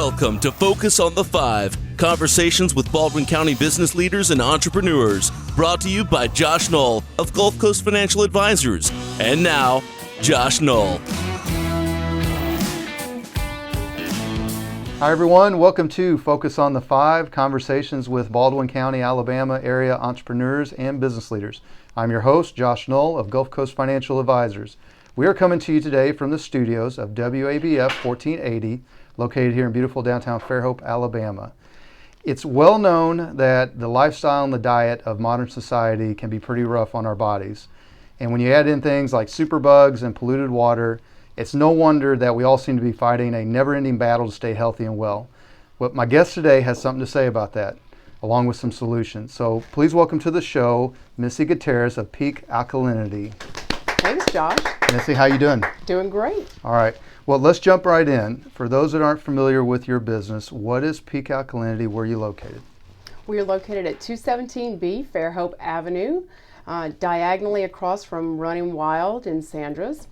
Welcome to Focus on the Five, conversations with Baldwin County business leaders and entrepreneurs, brought to you by Josh Knoll of Gulf Coast Financial Advisors. And now, Josh Knoll. Hi everyone, welcome to Focus on the Five, conversations with Baldwin County, Alabama area entrepreneurs and business leaders. I'm your host, Josh Knoll of Gulf Coast Financial Advisors. We are coming to you today from the studios of WABF 1480, located here in beautiful downtown Fairhope, Alabama. It's well known that the lifestyle and the diet of modern society can be pretty rough on our bodies. And when you add in things like superbugs and polluted water, it's no wonder that we all seem to be fighting a never-ending battle to stay healthy and well. But my guest today has something to say about that, along with some solutions. So please welcome to the show, Missy Guitterrez of Peak Alkalinity. Thanks, Josh. Missy, how you doing? Doing great. All right. Well, let's jump right in. For those that aren't familiar with your business, what is Peak Alkalinity? Where are you located? We are located at 217B Fairhope Avenue, diagonally across from Running Wild and Sandra's.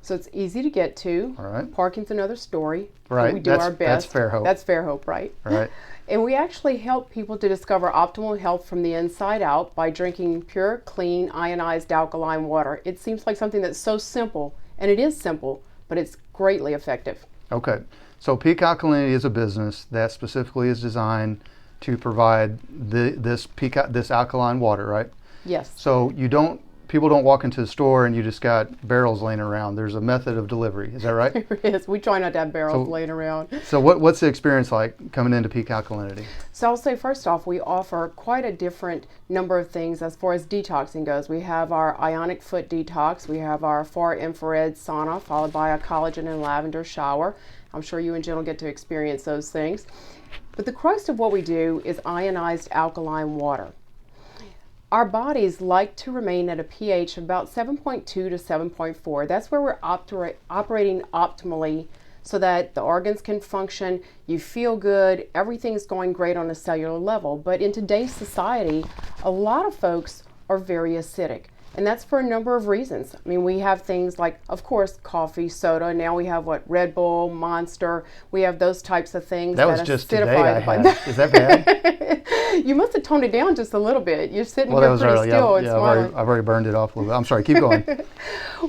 So it's easy to get to. All right. Parking's another story. Right. We do our best. That's Fairhope. That's Fairhope, right? All right. And we actually help people to discover optimal health from the inside out by drinking pure, clean, ionized alkaline water. It seems like something that's so simple, and it is simple, but it's greatly effective. Okay. So Peak Alkalinity is a business that specifically is designed to provide this alkaline water, right? Yes. So people don't walk into the store and you just got barrels laying around. There's a method of delivery. Is that right? It is. We try not to have barrels laying around. So what's the experience like coming into Peak Alkalinity? So I'll say first off, we offer quite a different number of things as far as detoxing goes. We have our ionic foot detox. We have our far infrared sauna, followed by a collagen and lavender shower. I'm sure you and Jen will get to experience those things. But the crux of what we do is ionized alkaline water. Our bodies like to remain at a pH of about 7.2 to 7.4. That's where we're operating optimally so that the organs can function, you feel good, everything's going great on a cellular level. But in today's society, a lot of folks are very acidic. And that's for a number of reasons. I mean, we have things like, of course, coffee, soda. Now we have Red Bull, Monster. We have those types of things. That was just today I had. Is that bad? You must have toned it down just a little bit. You're sitting here pretty still. Yeah, I've already burned it off a little bit. I'm sorry, keep going.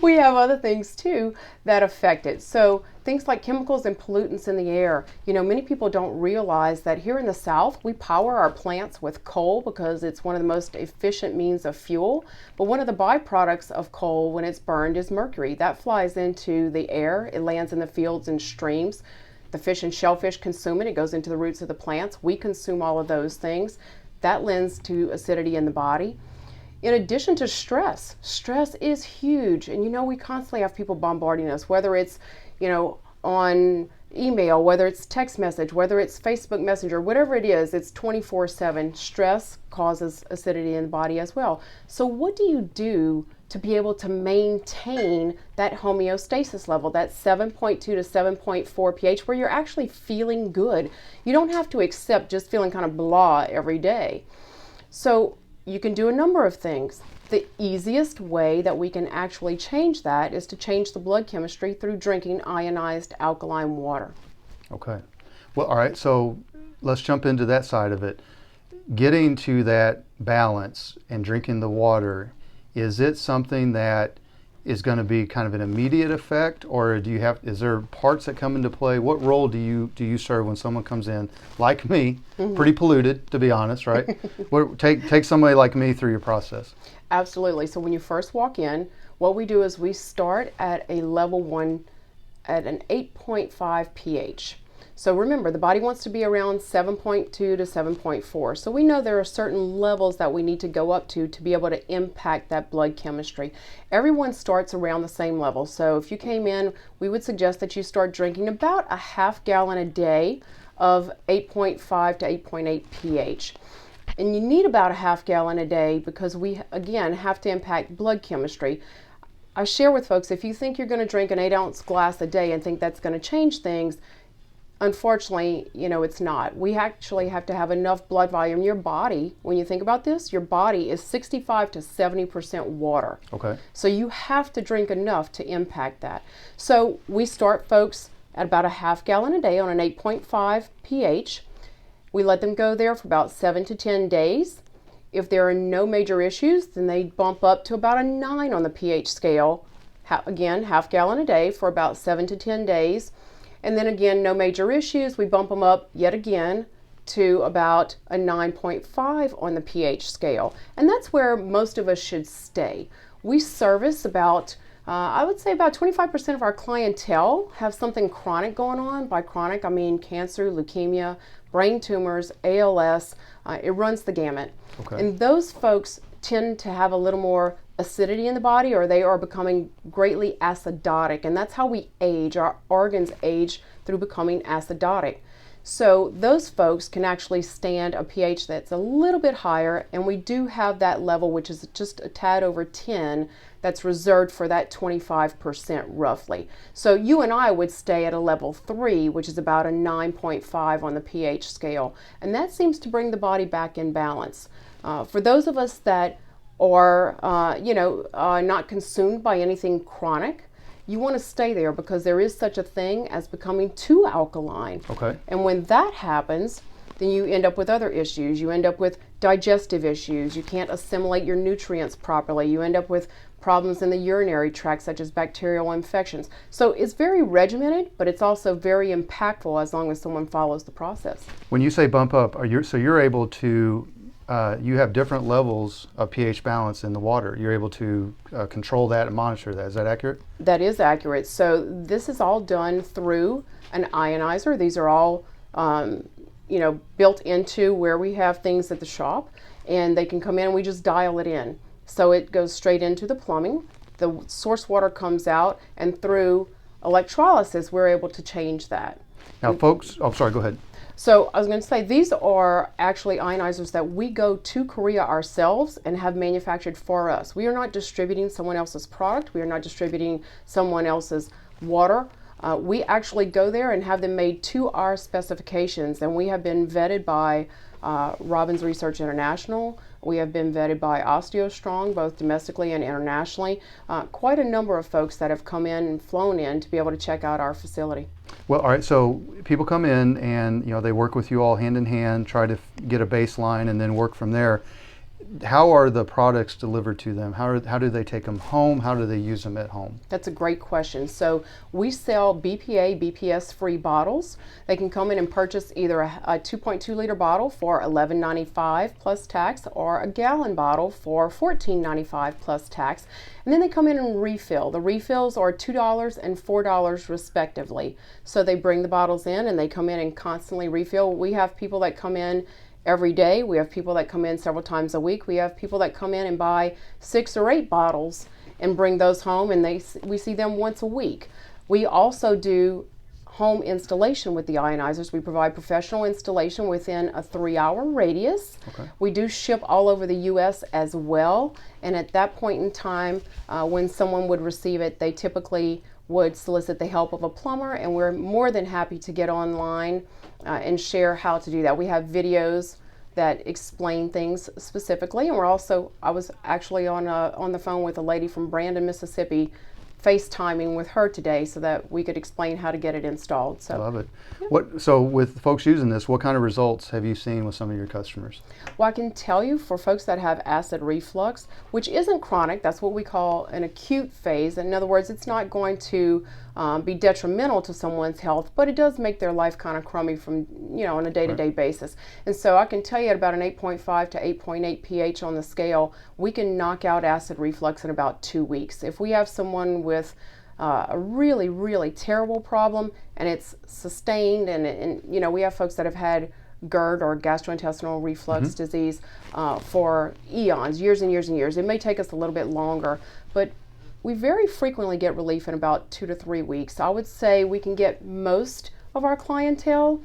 We have other things too that affect it. So things like chemicals and pollutants in the air. You know, many people don't realize that here in the South, we power our plants with coal because it's one of the most efficient means of fuel. But one of the byproducts of coal when it's burned is mercury. That flies into the air. It lands in the fields and streams. The fish and shellfish consume it. It goes into the roots of the plants. We consume all of those things. That lends to acidity in the body. In addition to stress is huge. And you know, we constantly have people bombarding us, whether it's, on email, whether it's text message, whether it's Facebook Messenger, whatever it is, it's 24/7. Stress causes acidity in the body as well. So what do you do to be able to maintain that homeostasis level, that 7.2 to 7.4 pH, where you're actually feeling good? You don't have to accept just feeling kind of blah every day. So you can do a number of things. The easiest way that we can actually change that is to change the blood chemistry through drinking ionized alkaline water. Okay. Well, all right, so let's jump into that side of it. Getting to that balance and drinking the water, is it something that is going to be kind of an immediate effect, or is there parts that come into play? What role do you serve when someone comes in like me, pretty polluted to be honest, right? Take somebody like me through your process. Absolutely. So when you first walk in, what we do is we start at a level 1 at an 8.5 pH. So remember, the body wants to be around 7.2 to 7.4. So we know there are certain levels that we need to go up to be able to impact that blood chemistry. Everyone starts around the same level. So if you came in, we would suggest that you start drinking about a half gallon a day of 8.5 to 8.8 pH. And you need about a half gallon a day because we, again, have to impact blood chemistry. I share with folks, if you think you're going to drink an 8-ounce glass a day and think that's going to change things, unfortunately, it's not. We actually have to have enough blood volume. Your body, when you think about this, your body is 65 to 70% water. Okay. So you have to drink enough to impact that. So we start folks at about a half gallon a day on an 8.5 pH. We let them go there for about 7 to 10 days. If there are no major issues, then they bump up to about a 9 on the pH scale. Again, half gallon a day for about 7 to 10 days. And then again, no major issues, we bump them up yet again to about a 9.5 on the pH scale. And that's where most of us should stay. We service about, I would say about 25% of our clientele have something chronic going on. By chronic, I mean cancer, leukemia, brain tumors, ALS. It runs the gamut. Okay. And those folks tend to have a little more acidity in the body, or they are becoming greatly acidotic, and that's how we age. Our organs age through becoming acidotic. So those folks can actually stand a pH that's a little bit higher, and we do have that level, which is just a tad over 10, that's reserved for that 25% roughly. So you and I would stay at a level 3, which is about a 9.5 on the pH scale, and that seems to bring the body back in balance. For those of us that are not consumed by anything chronic, you want to stay there, because there is such a thing as becoming too alkaline. Okay. And when that happens, then you end up with other issues. You end up with digestive issues. You can't assimilate your nutrients properly. You end up with problems in the urinary tract, such as bacterial infections. So it's very regimented, but it's also very impactful as long as someone follows the process. When you say bump up, you're able to, you have different levels of pH balance in the water. You're able to control that and monitor that. Is that accurate? That is accurate. So this is all done through an ionizer. These are all built into where we have things at the shop, and they can come in and we just dial it in. So it goes straight into the plumbing. The source water comes out, and through electrolysis, we're able to change that. Now, folks, oh, sorry, go ahead. So I was going to say, these are actually ionizers that we go to Korea ourselves and have manufactured for us. We are not distributing someone else's product. We are not distributing someone else's water. We actually go there and have them made to our specifications, and we have been vetted by Robbins Research International. We have been vetted by OsteoStrong, both domestically and internationally. Quite a number of folks that have come in and flown in to be able to check out our facility. Well, all right, so people come in and they work with you all hand in hand, try to get a baseline and then work from there. How are the products delivered to them? How do they take them home? How do they use them at home? That's a great question. So we sell BPA, BPS-free bottles. They can come in and purchase either a 2.2 liter bottle for $11.95 plus tax, or a gallon bottle for $14.95 plus tax. And then they come in and refill. The refills are $2 and $4 respectively. So they bring the bottles in and they come in and constantly refill. We have people that come in every day. We have people that come in several times a week. We have people that come in and buy 6 or 8 bottles and bring those home, and we see them once a week. We also do home installation with the ionizers. We provide professional installation within a 3-hour radius. Okay. We do ship all over the U.S. as well, and at that point in time, when someone would receive it, they typically would solicit the help of a plumber, and we're more than happy to get online and share how to do that. We have videos that explain things specifically, and I was actually on the phone with a lady from Brandon, Mississippi, FaceTiming with her today so that we could explain how to get it installed. So, I love it. Yeah. So with folks using this, what kind of results have you seen with some of your customers? Well, I can tell you, for folks that have acid reflux, which isn't chronic, that's what we call an acute phase. In other words, it's not going to be detrimental to someone's health, but it does make their life kind of crummy from, on a day-to-day basis. And so I can tell you, at about an 8.5 to 8.8 pH on the scale, we can knock out acid reflux in about 2 weeks. If we have someone with a really, really terrible problem and it's sustained, and we have folks that have had GERD, or gastrointestinal reflux disease, for eons, years and years and years. It may take us a little bit longer, but we very frequently get relief in about 2 to 3 weeks. I would say we can get most of our clientele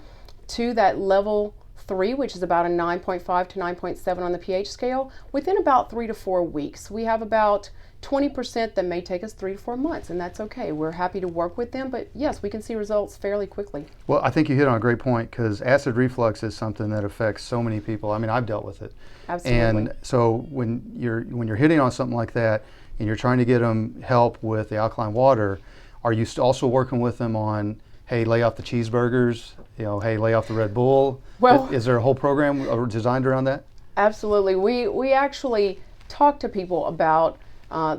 to that level 3, which is about a 9.5 to 9.7 on the pH scale, within about 3 to 4 weeks. We have about 20% that may take us 3 to 4 months, and that's okay. We're happy to work with them, but yes, we can see results fairly quickly. Well, I think you hit on a great point, because acid reflux is something that affects so many people. I mean, I've dealt with it. Absolutely. And so when you're hitting on something like that and you're trying to get them help with the alkaline water, are you also working with them on, hey, hey, lay off the cheeseburgers, hey, lay off the Red Bull? Well, is there a whole program designed around that? Absolutely. We actually talk to people about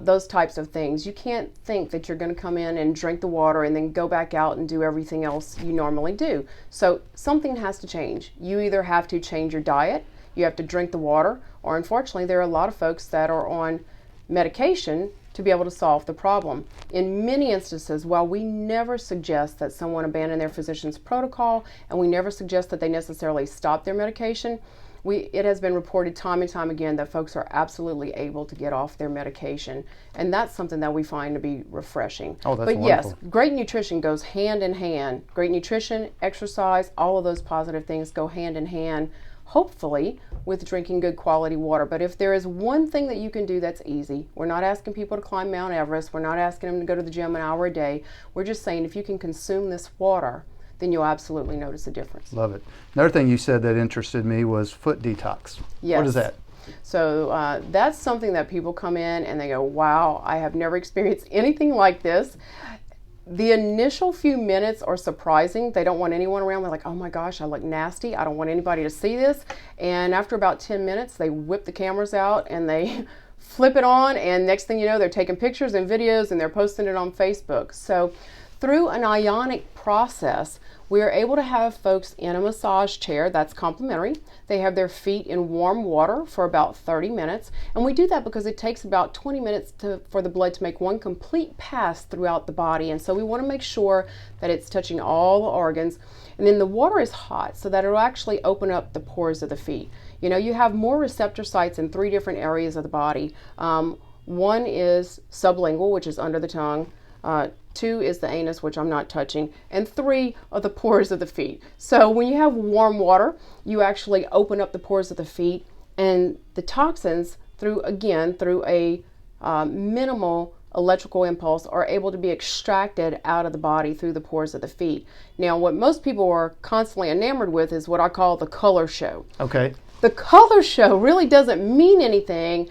those types of things. You can't think that you're going to come in and drink the water and then go back out and do everything else you normally do. So something has to change. You either have to change your diet, you have to drink the water, or unfortunately there are a lot of folks that are on medication to be able to solve the problem. In many instances, while we never suggest that someone abandon their physician's protocol, and we never suggest that they necessarily stop their medication, it has been reported time and time again that folks are absolutely able to get off their medication. And that's something that we find to be refreshing. Oh, that's but wonderful. Yes, great nutrition goes hand in hand. Great nutrition, exercise, all of those positive things go hand in hand, hopefully, with drinking good quality water. But if there is one thing that you can do that's easy, we're not asking people to climb Mount Everest, we're not asking them to go to the gym an hour a day, we're just saying if you can consume this water, then you'll absolutely notice a difference. Love it. Another thing you said that interested me was foot detox. Yes. What is that? So that's something that people come in and they go, wow, I have never experienced anything like this. The initial few minutes are surprising. They don't want anyone around. They're like, oh my gosh, I look nasty. I don't want anybody to see this. And after about 10 minutes, they whip the cameras out and they flip it on. And next thing you know, they're taking pictures and videos and they're posting it on Facebook. So through an ionic process, we are able to have folks in a massage chair that's complimentary. They have their feet in warm water for about 30 minutes. And we do that because it takes about 20 minutes for the blood to make one complete pass throughout the body. And so we want to make sure that it's touching all the organs. And then the water is hot so that it'll actually open up the pores of the feet. You have more receptor sites in 3 different areas of the body. One is sublingual, which is under the tongue. 2 is the anus, which I'm not touching, and 3 are the pores of the feet. So when you have warm water, you actually open up the pores of the feet, and the toxins, through a minimal electrical impulse, are able to be extracted out of the body through the pores of the feet. Now, what most people are constantly enamored with is what I call the color show. Okay. The color show really doesn't mean anything.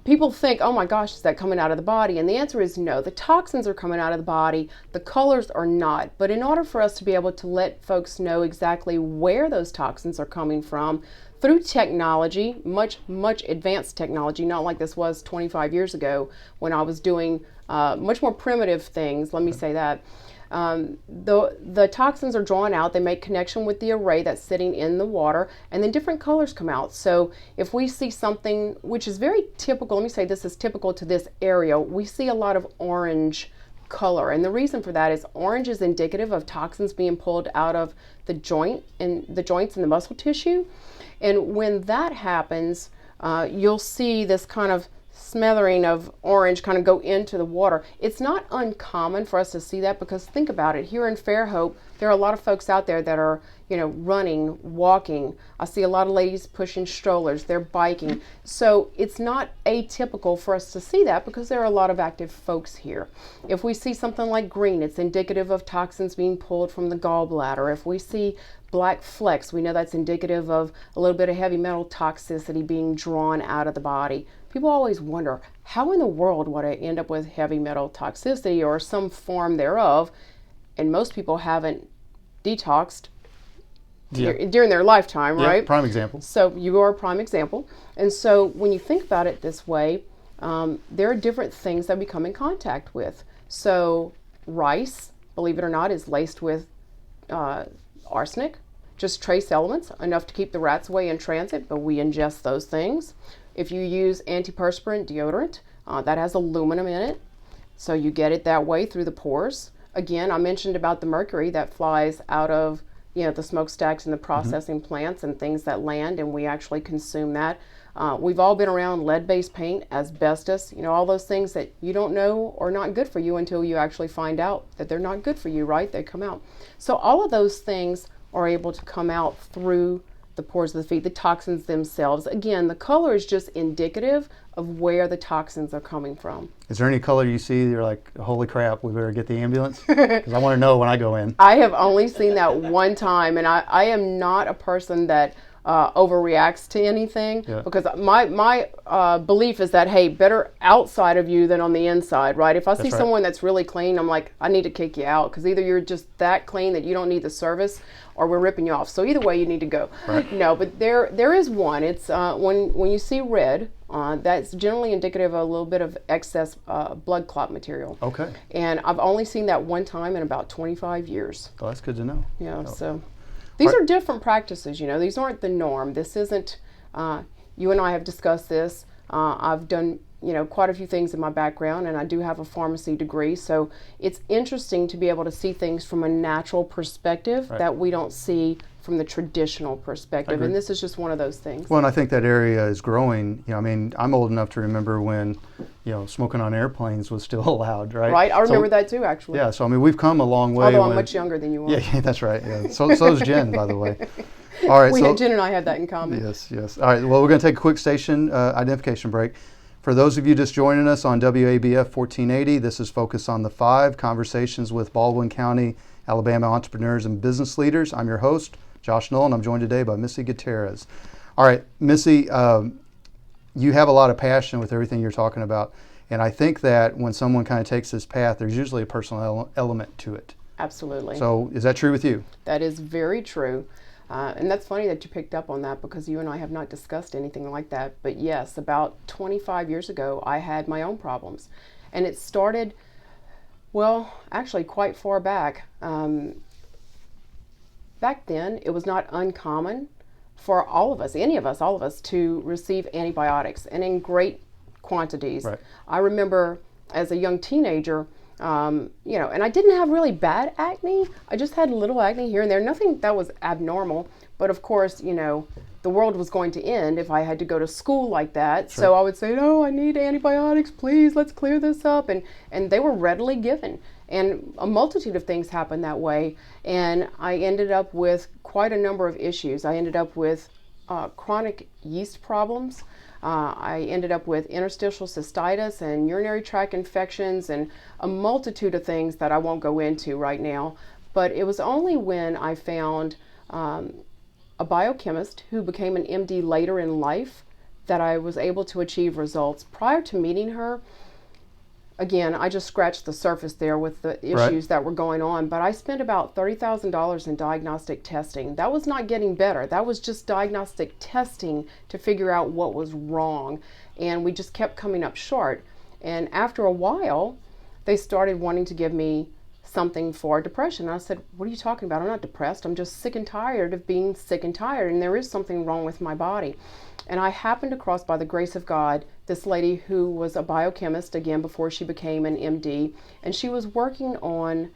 People think, oh my gosh, is that coming out of the body? And the answer is no. The toxins are coming out of the body. The colors are not. But in order for us to be able to let folks know exactly where those toxins are coming from, through technology, much advanced technology, not like this was 25 years ago when I was doing much more primitive things, let me say that. The toxins are drawn out, they make connection with the array that's sitting in the water, and then different colors come out. So if we see something which is very typical, let me say this is typical to this area, we see a lot of orange color. And the reason for that is orange is indicative of toxins being pulled out of the joints and the muscle tissue. And when that happens, you'll see this kind of smattering of orange kind of go into the water. It's not uncommon for us to see that because think about it. Here in Fairhope, there are a lot of folks out there that are, running, walking. I see a lot of ladies pushing strollers. They're biking. So it's not atypical for us to see that because there are a lot of active folks here. If we see something like green, it's indicative of toxins being pulled from the gallbladder. If we see black flecks, we know that's indicative of a little bit of heavy metal toxicity being drawn out of the body. People always wonder, how in the world would I end up with heavy metal toxicity or some form thereof? And most people haven't detoxed during their lifetime, right? Prime example. So you are a prime example. And so when you think about it this way, there are different things that we come in contact with. So rice, believe it or not, is laced with arsenic, just trace elements, enough to keep the rats away in transit, but we ingest those things. If you use antiperspirant deodorant, that has aluminum in it, so you get it that way through the pores. Again, I mentioned about the mercury that flies out of the smokestacks and the processing plants and things that land, and we actually consume that. We've all been around lead-based paint, asbestos, all those things that you don't know are not good for you until you actually find out that they're not good for you, right? They come out. So all of those things are able to come out through the pores of the feet, the toxins themselves. Again, the color is just indicative of where the toxins are coming from. Is there any color you see you're like, holy crap, we better get the ambulance? Because I want to know when I go in. I have only seen that one time, and I am not a person that overreacts to anything. Yeah. Because my belief is that, hey, better outside of you than on the inside, right? If I see right. someone that's really clean, I'm like, I need to kick you out, because either you're just that clean that you don't need the service, or we're ripping you off. So either way, you need to go. Right. No, but there is one. It's when you see red, that's generally indicative of a little bit of excess blood clot material. Okay. And I've only seen that one time in about 25 years. Well, that's good to know. Yeah, so these are different practices, these aren't the norm. This isn't, you and I have discussed this. I've done, quite a few things in my background, and I do have a pharmacy degree. So it's interesting to be able to see things from a natural perspective that we don't see from the traditional perspective. And this is just one of those things. Well, and I think that area is growing. I'm old enough to remember when, smoking on airplanes was still allowed, right? Right, I remember that too, actually. Yeah, so we've come a long way. Although I'm much younger than you are. Yeah, that's right. Yeah. So is Jen, by the way. All right. Jen and I have that in common. Yes. All right. Well, we're going to take a quick station identification break. For those of you just joining us on WABF 1480, this is Focus on the Five, Conversations with Baldwin County, Alabama entrepreneurs and business leaders. I'm your host, Josh Knoll, and I'm joined today by Missy Guitterrez. All right, Missy, you have a lot of passion with everything you're talking about, and I think that when someone kind of takes this path, there's usually a personal element to it. Absolutely. So is that true with you? That is very true. And that's funny that you picked up on that, because you and I have not discussed anything like that. But yes, about 25 years ago, I had my own problems. And it started, well, actually quite far back. Back then, it was not uncommon for all of us, to receive antibiotics, and in great quantities. Right. I remember as a young teenager, and I didn't have really bad acne. I just had little acne here and there, nothing that was abnormal. But of course, the world was going to end if I had to go to school like that. Sure. So I would say, no, I need antibiotics, please, let's clear this up. And they were readily given. And a multitude of things happened that way. And I ended up with quite a number of issues. I ended up with chronic yeast problems. I ended up with interstitial cystitis and urinary tract infections and a multitude of things that I won't go into right now. But it was only when I found a biochemist who became an MD later in life that I was able to achieve results. Prior to meeting her, again, I just scratched the surface there with the issues that were going on, but I spent about $30,000 in diagnostic testing. That was not getting better. That was just diagnostic testing to figure out what was wrong, and we just kept coming up short. And after a while, they started wanting to give me something for depression. And I said, what are you talking about? I'm not depressed. I'm just sick and tired of being sick and tired, and there is something wrong with my body. And I happened across, by the grace of God, this lady who was a biochemist, again, before she became an MD, and she was working on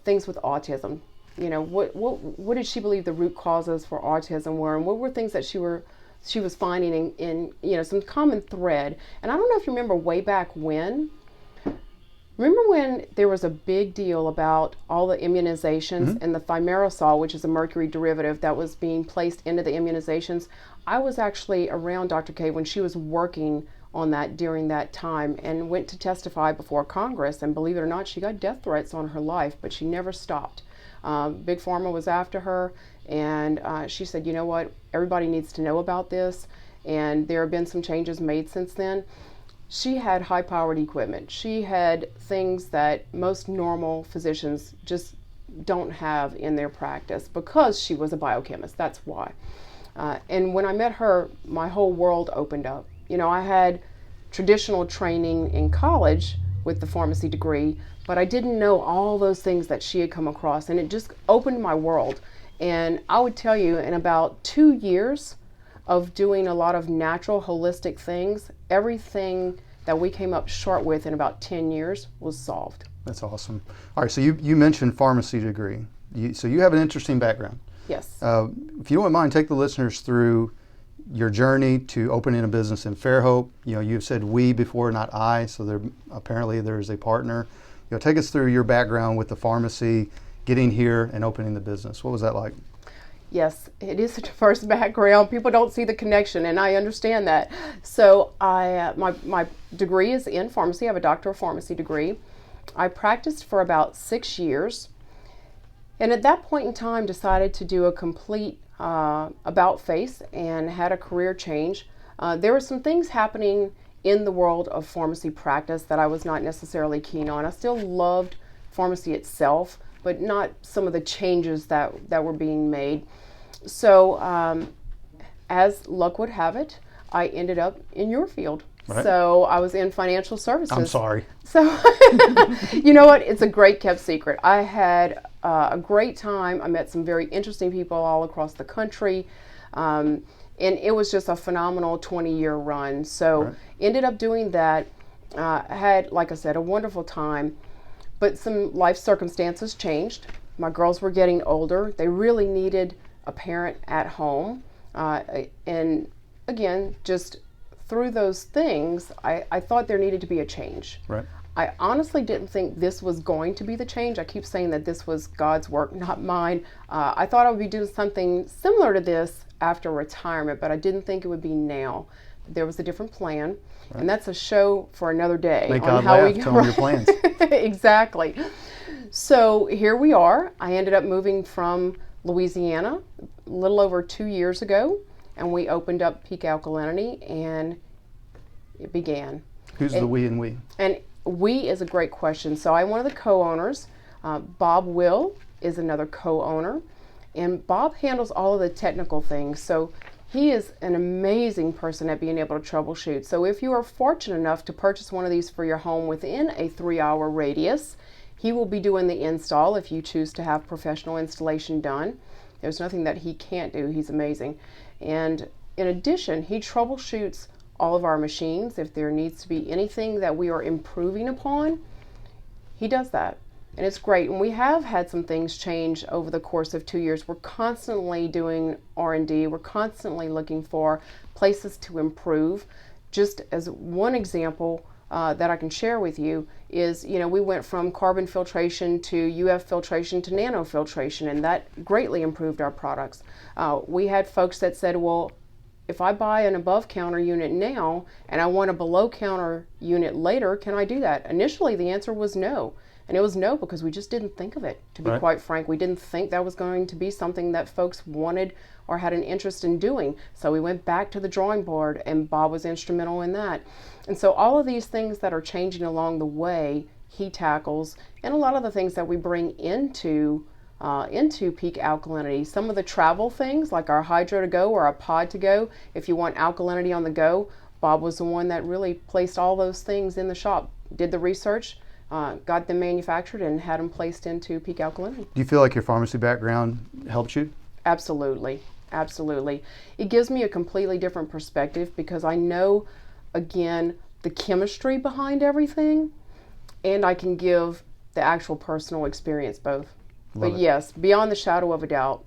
things with autism. What did she believe the root causes for autism were, and what were things that she was finding in some common thread. And I don't know if you remember way back when. Remember when there was a big deal about all the immunizations and the thimerosal, which is a mercury derivative that was being placed into the immunizations? I was actually around Dr. K when she was working on that during that time, and went to testify before Congress, and believe it or not, she got death threats on her life, but she never stopped. Big Pharma was after her, and she said, you know what, everybody needs to know about this, and there have been some changes made since then. She had high-powered equipment. She had things that most normal physicians just don't have in their practice, because she was a biochemist. That's why. And when I met her, my whole world opened up. I had traditional training in college with the pharmacy degree, but I didn't know all those things that she had come across, and it just opened my world. And I would tell you, in about 2 years of doing a lot of natural, holistic things, everything that we came up short with in about 10 years was solved. That's awesome. All right, so you mentioned pharmacy degree. So you have an interesting background. Yes. If you don't mind, take the listeners through your journey to opening a business in Fairhope. You've said we before, not I, so apparently there's a partner. Take us through your background with the pharmacy, getting here and opening the business. What was that like? Yes, it is a diverse background. People don't see the connection, and I understand that. So my degree is in pharmacy. I have a doctor of pharmacy degree. I practiced for about 6 years, and at that point in time decided to do a complete about face and had a career change. There were some things happening in the world of pharmacy practice that I was not necessarily keen on. I still loved pharmacy itself, but not some of the changes that were being made. So as luck would have it, I ended up in your field. Right. So I was in financial services. I'm sorry. So you know what? It's a great kept secret. I had a great time. I met some very interesting people all across the country. And it was just a phenomenal 20-year run. So ended up doing that. Had, like I said, a wonderful time. But some life circumstances changed. My girls were getting older. They really needed a parent at home. And again, just through those things, I thought there needed to be a change. Right. I honestly didn't think this was going to be the change. I keep saying that this was God's work, not mine. I thought I would be doing something similar to this after retirement, but I didn't think it would be now. There was a different plan, and that's a show for another day. Make God laugh, tell them your plans. Exactly. So here we are. I ended up moving from Louisiana a little over 2 years ago, and we opened up Peak Alkalinity, and it began. Who's the we and we? And we is a great question. So I'm one of the co-owners. Bob Will is another co-owner, and Bob handles all of the technical things. So he is an amazing person at being able to troubleshoot. So if you are fortunate enough to purchase one of these for your home within a 3-hour radius, he will be doing the install if you choose to have professional installation done. There's nothing that he can't do. He's amazing. And in addition, he troubleshoots all of our machines. If there needs to be anything that we are improving upon, he does that. And it's great. And we have had some things change over the course of 2 years. We're constantly doing R&D. We're constantly looking for places to improve. Just as one example that I can share with you is, we went from carbon filtration to UF filtration to nano filtration, and that greatly improved our products. We had folks that said, well, if I buy an above counter unit now and I want a below counter unit later, can I do that? Initially, the answer was no. And it was no because we just didn't think of it, to be quite frank. We didn't think that was going to be something that folks wanted or had an interest in doing. So we went back to the drawing board, and Bob was instrumental in that. And so all of these things that are changing along the way, he tackles, and a lot of the things that we bring into Peak Alkalinity. Some of the travel things, like our Hydro to Go or our Pod to Go, if you want alkalinity on the go, Bob was the one that really placed all those things in the shop, did the research, got them manufactured, and had them placed into Peak Alkalinity. Do you feel like your pharmacy background helped you? Absolutely. Absolutely. It gives me a completely different perspective because I know, again, the chemistry behind everything, and I can give the actual personal experience both. But yes, beyond the shadow of a doubt.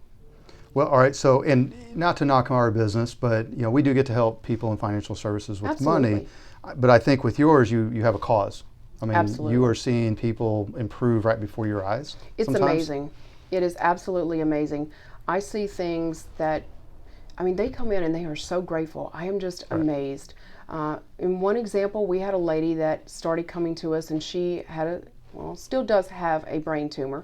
Well, all right. So, and not to knock our business, but we do get to help people in financial services with money. But I think with yours, you have a cause. I mean, you are seeing people improve right before your eyes. It's amazing. It is absolutely amazing. I see things that, they come in and they are so grateful. I am just amazed. In one example, we had a lady that started coming to us, and she had still does have a brain tumor,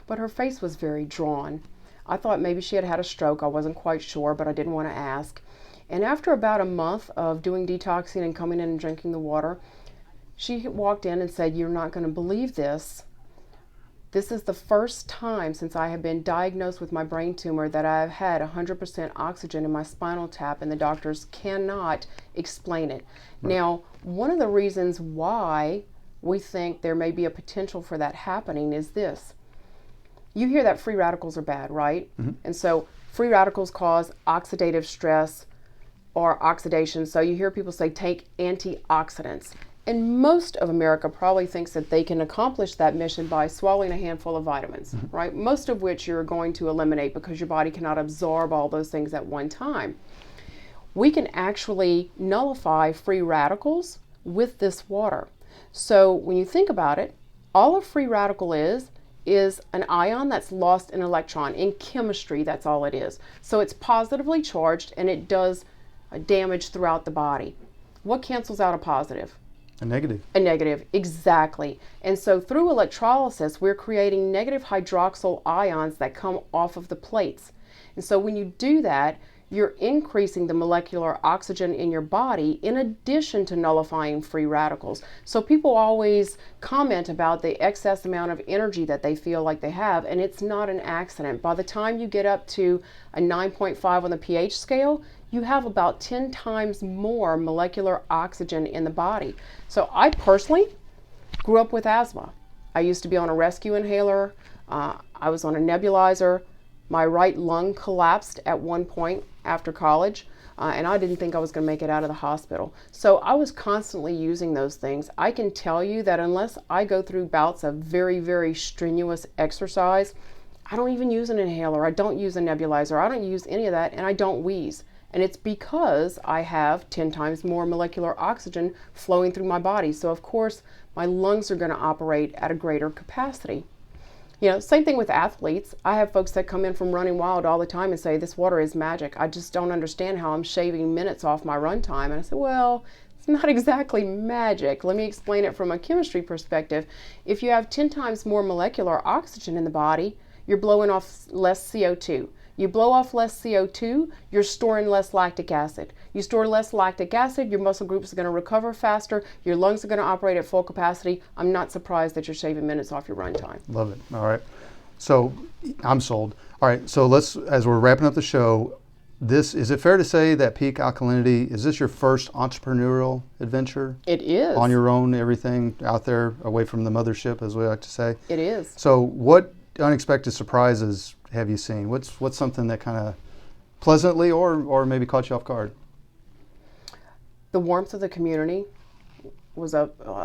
but her face was very drawn. I thought maybe she had had a stroke. I wasn't quite sure, but I didn't want to ask. And after about a month of doing detoxing and coming in and drinking the water, she walked in and said, "You're not going to believe this. This is the first time since I have been diagnosed with my brain tumor that I've had 100% oxygen in my spinal tap, and the doctors cannot explain it." Now, one of the reasons why we think there may be a potential for that happening is this. You hear that free radicals are bad, right? And so free radicals cause oxidative stress or oxidation. So you hear people say, take antioxidants. And most of America probably thinks that they can accomplish that mission by swallowing a handful of vitamins, right? Most of which you're going to eliminate because your body cannot absorb all those things at one time. We can actually nullify free radicals with this water. So when you think about it, all a free radical is an ion that's lost an electron. In chemistry, that's all it is. So it's positively charged, and it does damage throughout the body. What cancels out a positive? A negative. A negative, exactly. And so through electrolysis, we're creating negative hydroxyl ions that come off of the plates. And so when you do that, you're increasing the molecular oxygen in your body in addition to nullifying free radicals. So people always comment about the excess amount of energy that they feel like they have, and it's not an accident. By the time you get up to a 9.5 on the pH scale, you have about 10 times more molecular oxygen in the body. So I personally grew up with asthma. I used to be on a rescue inhaler. I was on a nebulizer. My right lung collapsed at one point after college, and I didn't think I was going to make it out of the hospital. So I was constantly using those things. I can tell you that unless I go through bouts of very, very strenuous exercise, I don't even use an inhaler. I don't use a nebulizer. I don't use any of that, and I don't wheeze. And it's because I have 10 times more molecular oxygen flowing through my body. So of course, my lungs are going to operate at a greater capacity. You know, same thing with athletes. I have folks that come in from Running Wild all the time and say, this water is magic. I just don't understand how I'm shaving minutes off my run time. And I say, well, it's not exactly magic. Let me explain it from a chemistry perspective. If you have 10 times more molecular oxygen in the body, you're blowing off less CO2. You blow off less CO2, you're storing less lactic acid. You store less lactic acid, your muscle groups are going to recover faster, your lungs are going to operate at full capacity. I'm not surprised that you're shaving minutes off your run time. Love it. All right. So I'm sold. All right. So let's, as we're wrapping up the show, is it fair to say that Peak Alkalinity, is this your first entrepreneurial adventure? It is. On your own, everything out there, away from the mothership, as we like to say? It is. So what unexpected surprises have you seen? What's something that kind of pleasantly or maybe caught you off guard? The warmth of the community was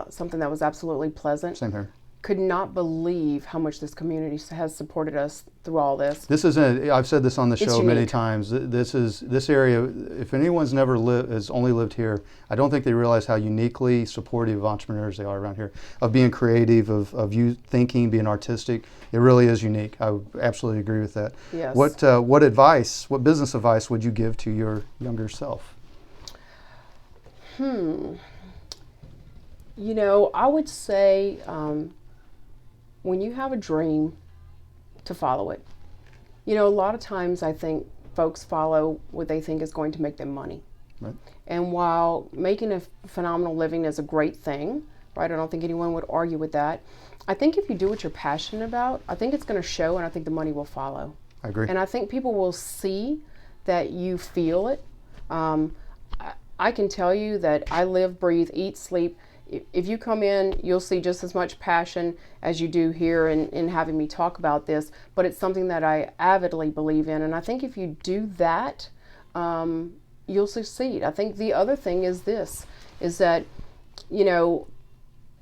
something that was absolutely pleasant. Same here. Could not believe how much this community has supported us through all this. This isn't, I've said this on the show many unique. times, this area, if anyone's has only lived here, I don't think they realize how uniquely supportive of entrepreneurs they are around here, of being creative, of you thinking, being artistic. It really is unique. I would absolutely agree with that. Yes. What business advice would you give to your younger self? You know, I would say, when you have a dream, to follow it. You know, a lot of times I think folks follow what they think is going to make them money. Right. And while making a phenomenal living is a great thing, right? I don't think anyone would argue with that. I think if you do what you're passionate about, I think it's going to show, and I think the money will follow. I agree. And I think people will see that you feel it. I can tell you that I live, breathe, eat, sleep. If you come in, you'll see just as much passion as you do here in having me talk about this, but it's something that I avidly believe in. And I think if you do that, you'll succeed. I think the other thing is that, you know,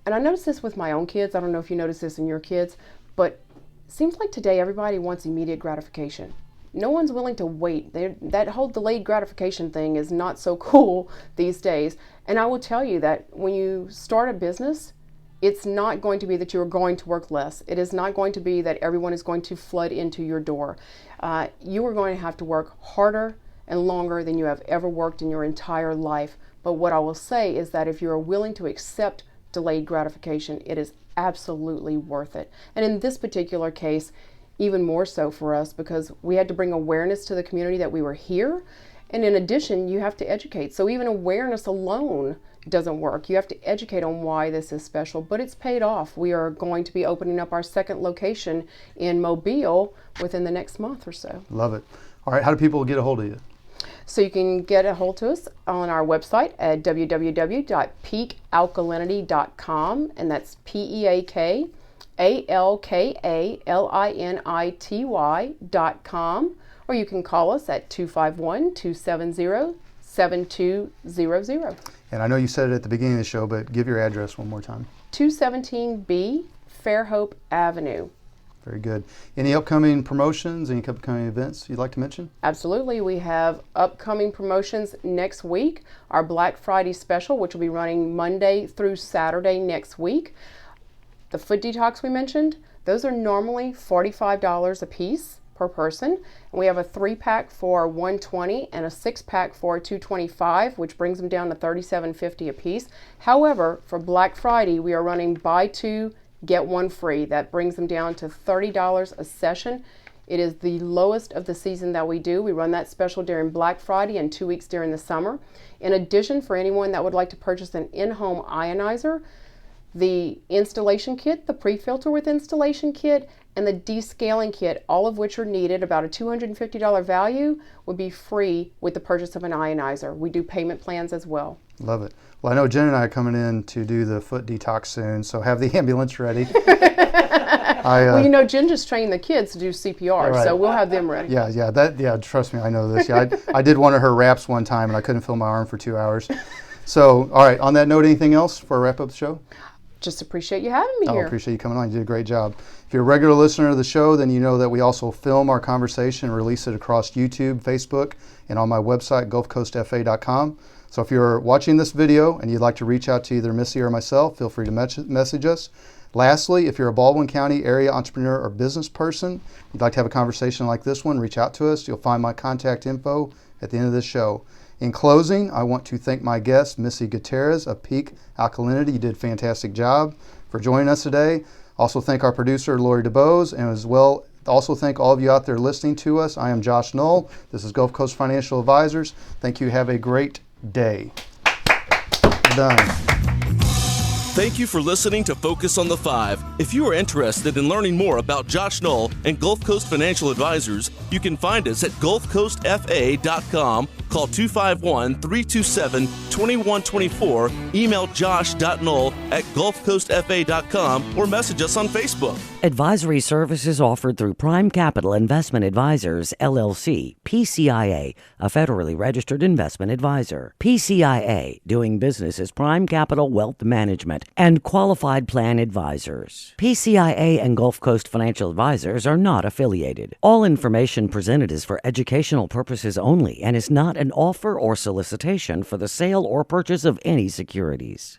and I notice this with my own kids. I don't know if you notice this in your kids, but it seems like today everybody wants immediate gratification. No one's willing to wait. That whole delayed gratification thing is not so cool these days. And I will tell you that when you start a business, it's not going to be that you're going to work less. It is not going to be that everyone is going to flood into your door. You are going to have to work harder and longer than you have ever worked in your entire life. But what I will say is that if you are willing to accept delayed gratification, it is absolutely worth it. And in this particular case, even more so for us, because we had to bring awareness to the community that we were here. And in addition, you have to educate. So even awareness alone doesn't work. You have to educate on why this is special, but it's paid off. We are going to be opening up our second location in Mobile within the next month or so. Love it. All right, how do people get a hold of you? So you can get a hold of us on our website at www.peakalkalinity.com, and that's PeakAlkalinity.com, or you can call us at 251-270-7200. And I know you said it at the beginning of the show, but give your address one more time. 217B Fairhope Avenue. Very good. Any upcoming promotions, any upcoming events you'd like to mention? Absolutely. We have upcoming promotions next week. Our Black Friday special, which will be running Monday through Saturday next week. The foot detox we mentioned, those are normally $45 a piece per person. And we have a 3-pack for $120 and a 6-pack for $225, which brings them down to $37.50 a piece. However, for Black Friday, we are running buy 2, get 1 free. That brings them down to $30 a session. It is the lowest of the season that we do. We run that special during Black Friday and 2 weeks during the summer. In addition, for anyone that would like to purchase an in-home ionizer, the installation kit, the pre-filter with installation kit, and the descaling kit, all of which are needed, about a $250 value, would be free with the purchase of an ionizer. We do payment plans as well. Love it. Well, I know Jen and I are coming in to do the foot detox soon, so have the ambulance ready. Well, Jen just trained the kids to do CPR, right. So we'll have them ready. Yeah, trust me, I know this. Yeah, I did one of her wraps one time, and I couldn't feel my arm for 2 hours. So, all right, on that note, anything else for a wrap-up the show? Just appreciate you having me here. I appreciate you coming on. You did a great job. If you're a regular listener of the show, then you know that we also film our conversation and release it across YouTube, Facebook, and on my website, gulfcoastfa.com. So if you're watching this video and you'd like to reach out to either Missy or myself, feel free to message us. Lastly, if you're a Baldwin County area entrepreneur or business person, you'd like to have a conversation like this one, reach out to us. You'll find my contact info at the end of this show. In closing, I want to thank my guest, Missy Guitterrez of Peak Alkalinity. You did a fantastic job for joining us today. Also thank our producer, Lori DeBose, and as well, also thank all of you out there listening to us. I am Josh Knoll. This is Gulf Coast Financial Advisors. Thank you. Have a great day. We're done. Thank you for listening to Focus on the Five. If you are interested in learning more about Josh Knoll and Gulf Coast Financial Advisors, you can find us at gulfcoastfa.com. Call 251-327-2124, email josh.knoll@gulfcoastfa.com, or message us on Facebook. Advisory services offered through Prime Capital Investment Advisors, LLC, PCIA, a federally registered investment advisor. PCIA, doing business as Prime Capital Wealth Management, and Qualified Plan Advisors. PCIA and Gulf Coast Financial Advisors are not affiliated. All information presented is for educational purposes only and is not an offer or solicitation for the sale or purchase of any securities.